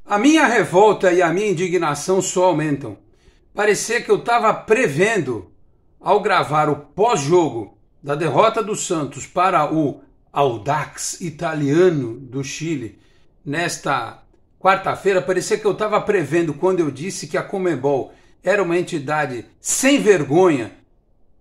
A minha revolta e a minha indignação só aumentam. Parecia que eu estava prevendo, ao gravar o pós-jogo da derrota do Santos para o Audax Italiano do Chile, nesta quarta-feira, parecia que eu estava prevendo quando eu disse que a Conmebol era uma entidade sem vergonha,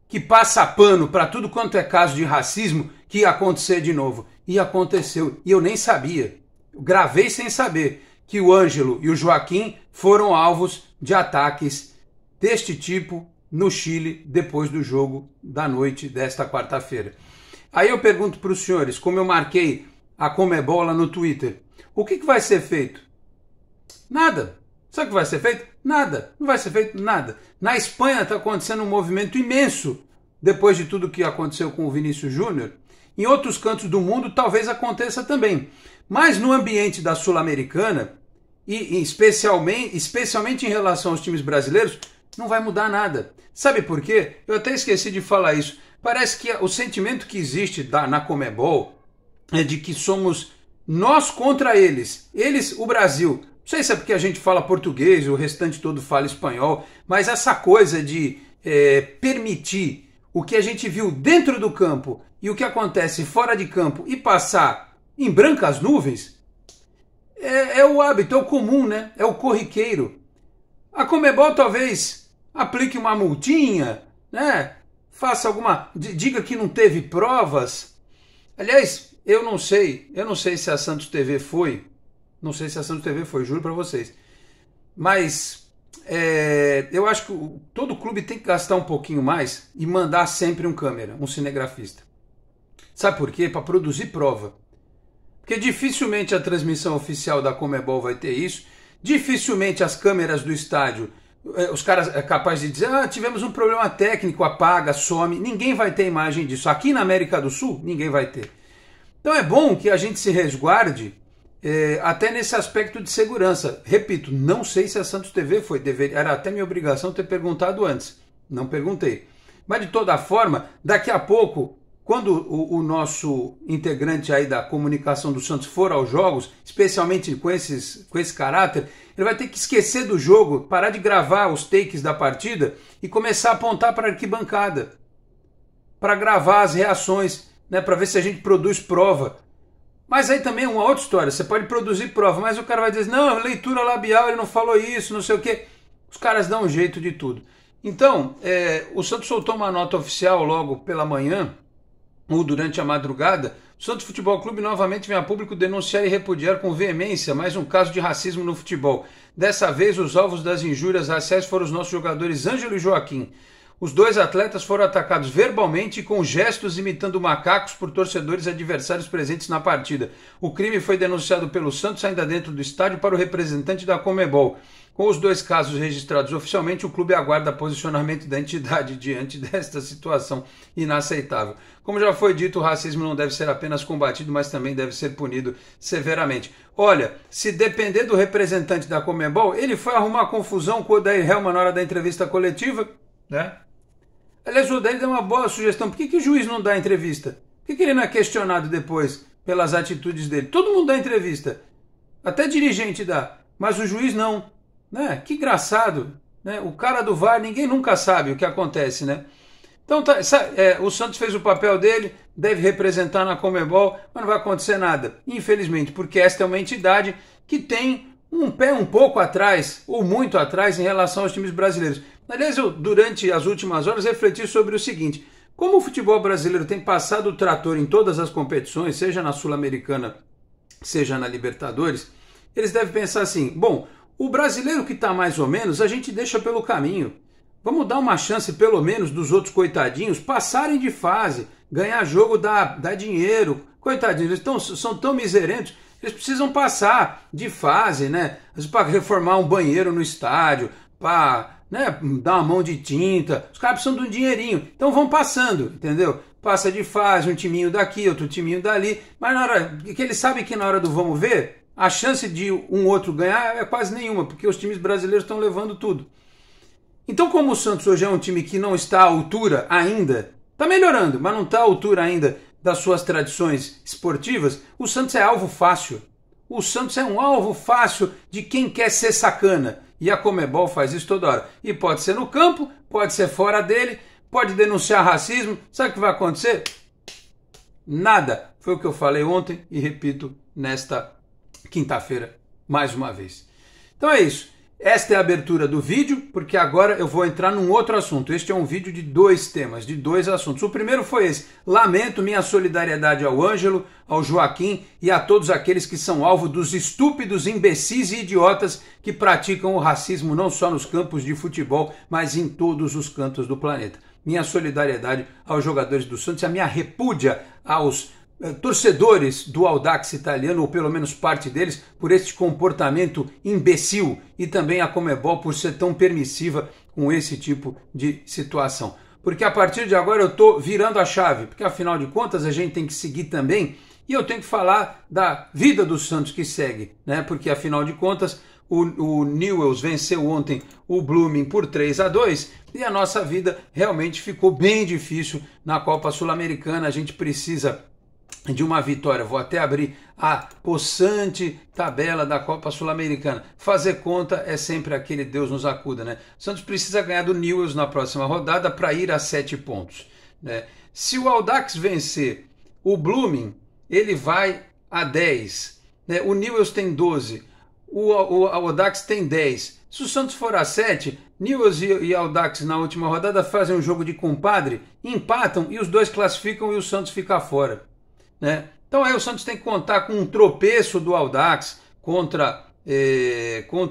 que passa pano para tudo quanto é caso de racismo, que ia acontecer de novo. E aconteceu, e eu nem sabia. Eu gravei sem saber que o Ângelo e o Joaquim foram alvos de ataques deste tipo no Chile depois do jogo da noite desta quarta-feira. Aí eu pergunto para os senhores, como eu marquei a Conmebol lá no Twitter, o que vai ser feito? Nada. Sabe o que vai ser feito? Nada. Não vai ser feito nada. Na Espanha está acontecendo um movimento imenso depois de tudo que aconteceu com o Vinícius Júnior. Em outros cantos do mundo talvez aconteça também. Mas no ambiente da Sul-Americana, e especialmente em relação aos times brasileiros, não vai mudar nada. Sabe por quê? Eu até esqueci de falar isso. Parece que o sentimento que existe na Conmebol é de que somos nós contra eles. Eles, o Brasil. Não sei se é porque a gente fala português, o restante todo fala espanhol, mas essa coisa de permitir o que a gente viu dentro do campo e o que acontece fora de campo e passar em brancas nuvens, é o hábito, é o comum, né? É o corriqueiro. A Conmebol talvez aplique uma multinha, né? Faça alguma... diga que não teve provas. Aliás, eu não sei se a Santos TV foi, juro para vocês. Mas eu acho que todo clube tem que gastar um pouquinho mais e mandar sempre um câmera, um cinegrafista. Sabe por quê? Para produzir prova. Porque dificilmente a transmissão oficial da Conmebol vai ter isso, dificilmente as câmeras do estádio, os caras é capaz de dizer, tivemos um problema técnico, apaga, some, ninguém vai ter imagem disso. Aqui na América do Sul, ninguém vai ter. Então é bom que a gente se resguarde até nesse aspecto de segurança. Repito, não sei se a Santos TV foi, era até minha obrigação ter perguntado antes, não perguntei. Mas de toda forma, daqui a pouco, quando o nosso integrante aí da comunicação do Santos for aos jogos, especialmente com esse caráter, ele vai ter que esquecer do jogo, parar de gravar os takes da partida e começar a apontar para a arquibancada, para gravar as reações, né, para ver se a gente produz prova. Mas aí também é uma outra história, você pode produzir prova, mas o cara vai dizer, não, leitura labial, ele não falou isso, não sei o quê. Os caras dão um jeito de tudo. Então, o Santos soltou uma nota oficial logo pela manhã, ou durante a madrugada. O Santos Futebol Clube novamente vem a público denunciar e repudiar com veemência mais um caso de racismo no futebol. Dessa vez, os alvos das injúrias raciais foram os nossos jogadores Ângelo e Joaquim. Os dois atletas foram atacados verbalmente e com gestos imitando macacos por torcedores adversários presentes na partida. O crime foi denunciado pelo Santos ainda dentro do estádio para o representante da Conmebol. Com os dois casos registrados oficialmente, o clube aguarda posicionamento da entidade diante desta situação inaceitável. Como já foi dito, o racismo não deve ser apenas combatido, mas também deve ser punido severamente. Olha, se depender do representante da Conmebol, ele foi arrumar confusão com o Odair Helman na hora da entrevista coletiva, né? Aliás, o Odair deu uma boa sugestão. Por que o juiz não dá entrevista? Por que ele não é questionado depois pelas atitudes dele? Todo mundo dá entrevista. Até dirigente dá. Mas o juiz não. Né? Que engraçado. Né? O cara do VAR, ninguém nunca sabe o que acontece, né? Então, o Santos fez o papel dele, deve representar na Conmebol, mas não vai acontecer nada. Infelizmente, porque esta é uma entidade que tem um pé um pouco atrás, ou muito atrás, em relação aos times brasileiros. Aliás, eu, durante as últimas horas, refleti sobre o seguinte: como o futebol brasileiro tem passado o trator em todas as competições, seja na Sul-Americana, seja na Libertadores, eles devem pensar assim, bom, o brasileiro que está mais ou menos, a gente deixa pelo caminho. Vamos dar uma chance, pelo menos, dos outros coitadinhos passarem de fase, ganhar jogo dá dinheiro. Coitadinhos, eles são tão miserentos, eles precisam passar de fase, né? Para reformar um banheiro no estádio, para dar uma mão de tinta, os caras precisam de um dinheirinho, então vão passando, entendeu? Passa de fase, um timinho daqui, outro timinho dali, mas na hora que eles sabem que na hora do vamos ver, a chance de um outro ganhar é quase nenhuma, porque os times brasileiros estão levando tudo. Então, como o Santos hoje é um time que não está à altura ainda, está melhorando, mas não está à altura ainda das suas tradições esportivas, o Santos é alvo fácil. O Santos é um alvo fácil de quem quer ser sacana. E a Conmebol faz isso toda hora. E pode ser no campo, pode ser fora dele, pode denunciar racismo. Sabe o que vai acontecer? Nada. Foi o que eu falei ontem e repito nesta quinta-feira mais uma vez. Então é isso. Esta é a abertura do vídeo, porque agora eu vou entrar num outro assunto. Este é um vídeo de 2 temas, de 2 assuntos. O primeiro foi esse. Lamento minha solidariedade ao Ângelo, ao Joaquim e a todos aqueles que são alvo dos estúpidos, imbecis e idiotas que praticam o racismo não só nos campos de futebol, mas em todos os cantos do planeta. Minha solidariedade aos jogadores do Santos e a minha repúdia aos torcedores do Audax italiano, ou pelo menos parte deles, por este comportamento imbecil, e também a Conmebol por ser tão permissiva com esse tipo de situação. Porque a partir de agora eu estou virando a chave, porque afinal de contas a gente tem que seguir também, e eu tenho que falar da vida do Santos que segue, né? Porque afinal de contas o Newell's venceu ontem o Blooming por 3-2 e a nossa vida realmente ficou bem difícil na Copa Sul-Americana. A gente precisa de uma vitória. Vou até abrir a possante tabela da Copa Sul-Americana. Fazer conta é sempre aquele Deus nos acuda, né? O Santos precisa ganhar do Newell's na próxima rodada para ir a 7 pontos, né? Se o Audax vencer o Blooming, ele vai a 10, né? O Newell's tem 12, o Audax tem 10. Se o Santos for a 7, Newell's e Audax na última rodada fazem um jogo de compadre, empatam e os dois classificam e o Santos fica fora, né? Então aí o Santos tem que contar com um tropeço do Audax contra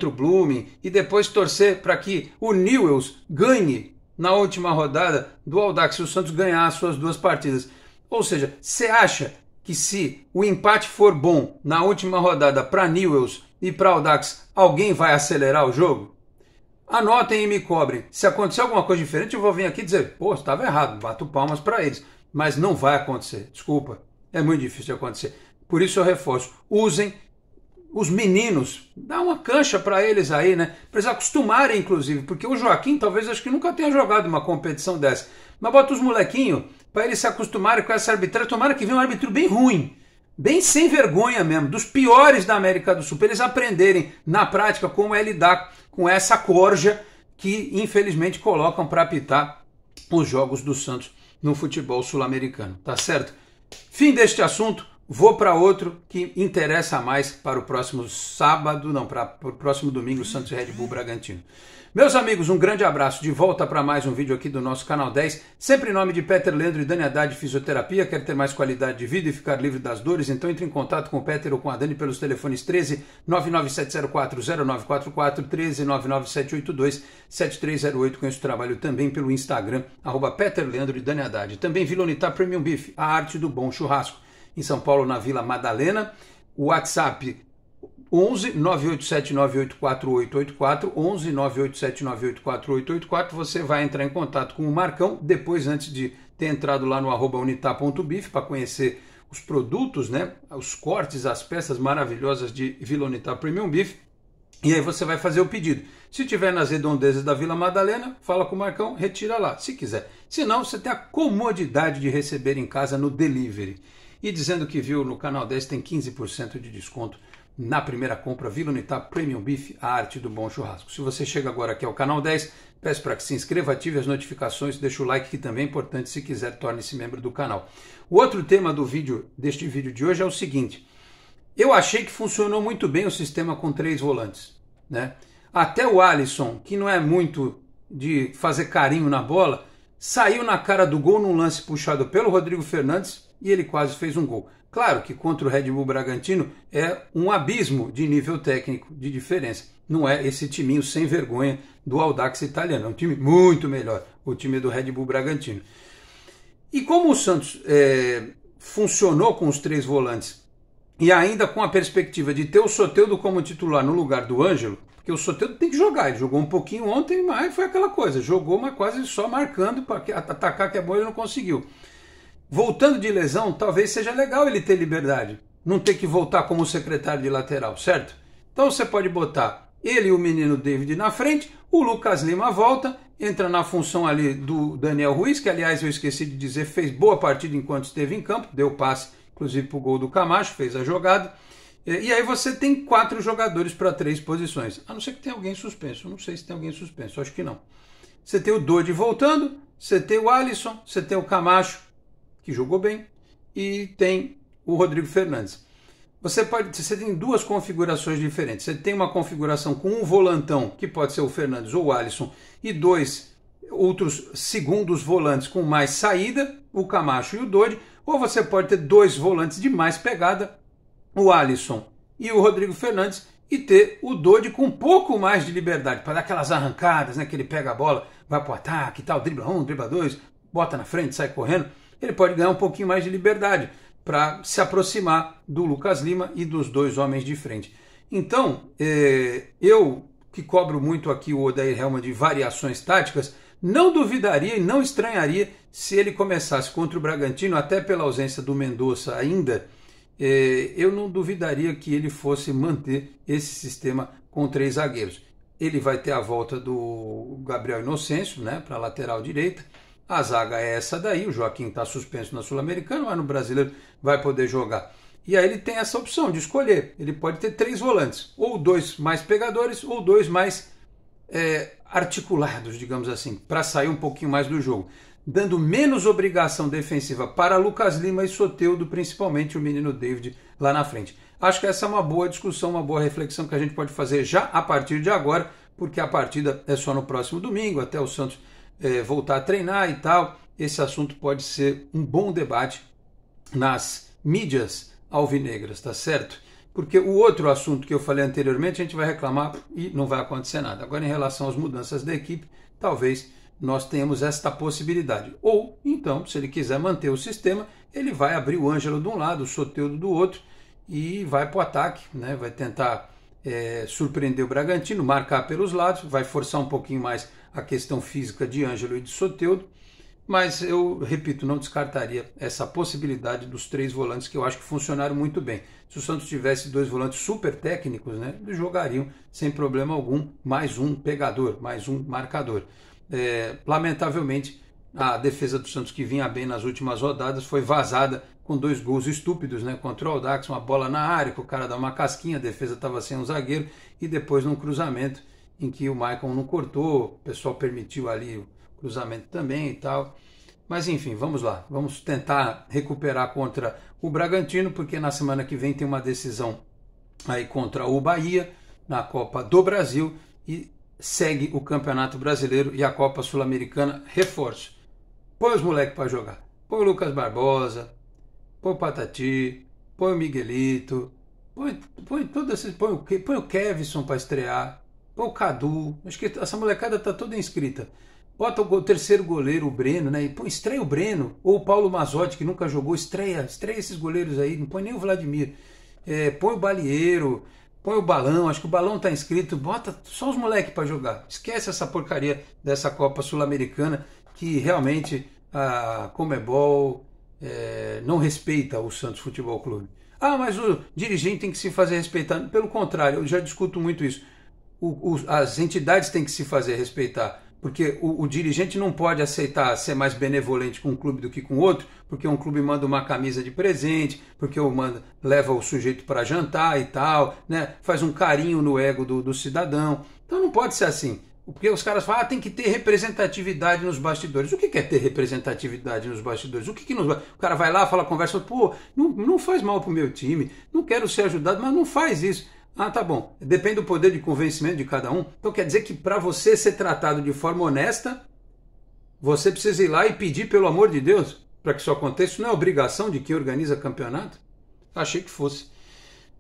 o Blooming e depois torcer para que o Newell's ganhe na última rodada do Audax, se o Santos ganhar as suas 2 partidas. Ou seja, você acha que se o empate for bom na última rodada para Newell's e para Audax, alguém vai acelerar o jogo? Anotem e me cobrem. Se acontecer alguma coisa diferente, eu vou vir aqui dizer, pô, estava errado, bato palmas para eles. Mas não vai acontecer, desculpa. É muito difícil de acontecer. Por isso eu reforço, usem os meninos, dá uma cancha para eles aí, né? Para eles acostumarem, inclusive, porque o Joaquim talvez acho que nunca tenha jogado uma competição dessa. Mas bota os molequinhos para eles se acostumarem com essa arbitragem. Tomara que venha um árbitro bem ruim, bem sem vergonha mesmo, dos piores da América do Sul, para eles aprenderem na prática como é lidar com essa corja que infelizmente colocam para apitar os jogos do Santos no futebol sul-americano, tá certo? Fim deste assunto, vou para outro que interessa mais para o próximo sábado, não, para o próximo domingo, Santos e Red Bull Bragantino. Meus amigos, um grande abraço, de volta para mais um vídeo aqui do nosso Canal 10, sempre em nome de Peter Leandro e Dani Haddad Fisioterapia. Quer ter mais qualidade de vida e ficar livre das dores? Então entre em contato com o Peter ou com a Dani pelos telefones 13 997040944, 13 99782 7308. Conheço o trabalho também pelo Instagram, @Peter Leandro e Dani Haddad. Também Vila Unitar Premium Beef, a arte do bom churrasco. Em São Paulo, na Vila Madalena, o WhatsApp 11 987 984884, 11 987 984884. Você vai entrar em contato com o Marcão, depois antes de ter entrado lá no @unitar.beef para conhecer os produtos, né, os cortes, as peças maravilhosas de Vila Unitar Premium Beef. E aí você vai fazer o pedido. Se tiver nas redondezas da Vila Madalena, fala com o Marcão, retira lá, se quiser. Se não, você tem a comodidade de receber em casa no delivery. E dizendo que viu no Canal 10 tem 15% de desconto na primeira compra. Vila Unitar Premium Beef, a arte do bom churrasco. Se você chega agora aqui ao Canal 10, peço para que se inscreva, ative as notificações, deixe o like, que também é importante. Se quiser, torne-se membro do canal. O outro tema deste vídeo de hoje é o seguinte. Eu achei que funcionou muito bem o sistema com 3 volantes, né? Até o Alisson, que não é muito de fazer carinho na bola, saiu na cara do gol num lance puxado pelo Rodrigo Fernandes e ele quase fez um gol. Claro que contra o Red Bull Bragantino é um abismo de nível técnico de diferença. Não é esse timinho sem vergonha do Audax italiano. É um time muito melhor, o time do Red Bull Bragantino. E como o Santos funcionou com os 3 volantes e ainda com a perspectiva de ter o Soteldo como titular no lugar do Ângelo, porque o Soteldo tem que jogar, ele jogou um pouquinho ontem, mas foi aquela coisa, jogou, mas quase só marcando para atacar, que é bom, ele não conseguiu. Voltando de lesão, talvez seja legal ele ter liberdade, não ter que voltar como secretário de lateral, certo? Então você pode botar ele e o menino David na frente, o Lucas Lima volta, entra na função ali do Daniel Ruiz, que aliás eu esqueci de dizer, fez boa partida enquanto esteve em campo, deu passe inclusive para o gol do Camacho, fez a jogada, E aí você tem 4 jogadores para 3 posições. A não ser que tenha alguém suspenso. Não sei se tem alguém suspenso, acho que não. Você tem o Dodi voltando, você tem o Alisson, você tem o Camacho, que jogou bem, e tem o Rodrigo Fernandes. Você tem 2 configurações diferentes. Você tem uma configuração com um volantão, que pode ser o Fernandes ou o Alisson, e 2 outros segundos volantes com mais saída, o Camacho e o Dodi, ou você pode ter 2 volantes de mais pegada, o Alisson e o Rodrigo Fernandes, e ter o Dodi com um pouco mais de liberdade, para dar aquelas arrancadas, né, que ele pega a bola, vai para o ataque e tal, dribla 1, dribla 2, bota na frente, sai correndo. Ele pode ganhar um pouquinho mais de liberdade para se aproximar do Lucas Lima e dos 2 homens de frente. Então, eu que cobro muito aqui o Odair Hellmann de variações táticas, não duvidaria e não estranharia se ele começasse contra o Bragantino, até pela ausência do Mendonça ainda, eu não duvidaria que ele fosse manter esse sistema com 3 zagueiros. Ele vai ter a volta do Gabriel Inocêncio, né, para a lateral direita. A zaga é essa daí, o Joaquim está suspenso na Sul-Americana, mas no Brasileiro vai poder jogar. E aí ele tem essa opção de escolher. Ele pode ter 3 volantes, ou 2 mais pegadores, ou 2 mais articulados, digamos assim, para sair um pouquinho mais do jogo, dando menos obrigação defensiva para Lucas Lima e Soteldo, principalmente o menino David lá na frente. Acho que essa é uma boa discussão, uma boa reflexão que a gente pode fazer já a partir de agora, porque a partida é só no próximo domingo, até o Santos voltar a treinar e tal. Esse assunto pode ser um bom debate nas mídias alvinegras, tá certo? Porque o outro assunto que eu falei anteriormente, a gente vai reclamar e não vai acontecer nada. Agora, em relação às mudanças da equipe, talvez nós tenhamos esta possibilidade. Ou, então, se ele quiser manter o sistema, ele vai abrir o Ângelo de um lado, o Soteldo do outro, e vai para o ataque, né? Vai tentar surpreender o Bragantino, marcar pelos lados, vai forçar um pouquinho mais a questão física de Ângelo e de Soteldo, mas eu, repito, não descartaria essa possibilidade dos 3 volantes que eu acho que funcionaram muito bem. Se o Santos tivesse 2 volantes super técnicos, né, eles jogariam sem problema algum, mais um pegador, mais um marcador. Lamentavelmente, a defesa do Santos, que vinha bem nas últimas rodadas, foi vazada com 2 gols estúpidos, né, contra o Audax, uma bola na área, que o cara dá uma casquinha, a defesa estava sem um zagueiro, e depois num cruzamento em que o Maicon não cortou, o pessoal permitiu ali o cruzamento também e tal. Mas enfim, vamos lá, vamos tentar recuperar contra o Bragantino, porque na semana que vem tem uma decisão aí contra o Bahia, na Copa do Brasil, e segue o Campeonato Brasileiro e a Copa Sul-Americana. Reforço, põe os moleques para jogar, põe o Lucas Barbosa, põe o Patati, põe o Miguelito, põe todos esses, põe o Kevson para estrear, põe o Cadu, acho que essa molecada tá toda inscrita. Bota o terceiro goleiro, o Breno, né? E estreia o Breno, ou o Paulo Mazzotti, que nunca jogou, estreia esses goleiros aí, não põe nem o Vladimir. Põe o Balieiro, põe o Balão, acho que o Balão tá inscrito, bota só os moleques para jogar. Esquece essa porcaria dessa Copa Sul-Americana, que realmente a Conmebol não respeita o Santos Futebol Clube. Ah, mas o dirigente tem que se fazer respeitar. Pelo contrário, eu já discuto muito isso. As entidades têm que se fazer respeitar, porque o dirigente não pode aceitar ser mais benevolente com um clube do que com outro, porque um clube manda uma camisa de presente, porque leva o sujeito para jantar e tal, né? Faz um carinho no ego do cidadão. Então não pode ser assim, porque os caras falam, tem que ter representatividade nos bastidores. O que é ter representatividade nos bastidores? O cara vai lá, fala, conversa, pô, não faz mal pro meu time, não quero ser ajudado, mas não faz isso. Ah, tá bom. Depende do poder de convencimento de cada um. Então quer dizer que para você ser tratado de forma honesta, você precisa ir lá e pedir pelo amor de Deus para que isso aconteça. Isso não é obrigação de quem organiza campeonato? Achei que fosse.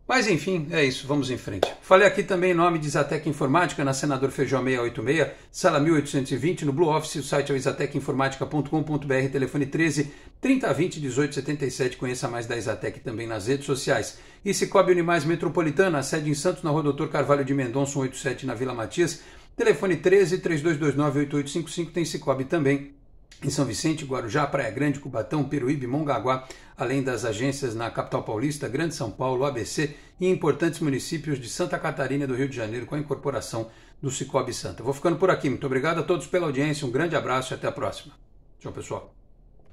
Mas enfim, é isso. Vamos em frente. Falei aqui também em nome de Exatec Informática, na Senador Feijó 686, sala 1820, no Blue Office. O site é o exatecinformatica.com.br, telefone 13 3020 1877. Conheça mais da Exatec também nas redes sociais. E Cicobi Unimais Metropolitana, sede em Santos, na Rua Doutor Carvalho de Mendonça, 187, na Vila Matias. Telefone 13 3229 8855. Tem Cicobi também em São Vicente, Guarujá, Praia Grande, Cubatão, Peruíbe, Mongaguá, além das agências na capital paulista, Grande São Paulo, ABC e importantes municípios de Santa Catarina e do Rio de Janeiro, com a incorporação do Cicobi Santa. Vou ficando por aqui. Muito obrigado a todos pela audiência, um grande abraço e até a próxima. Tchau, pessoal.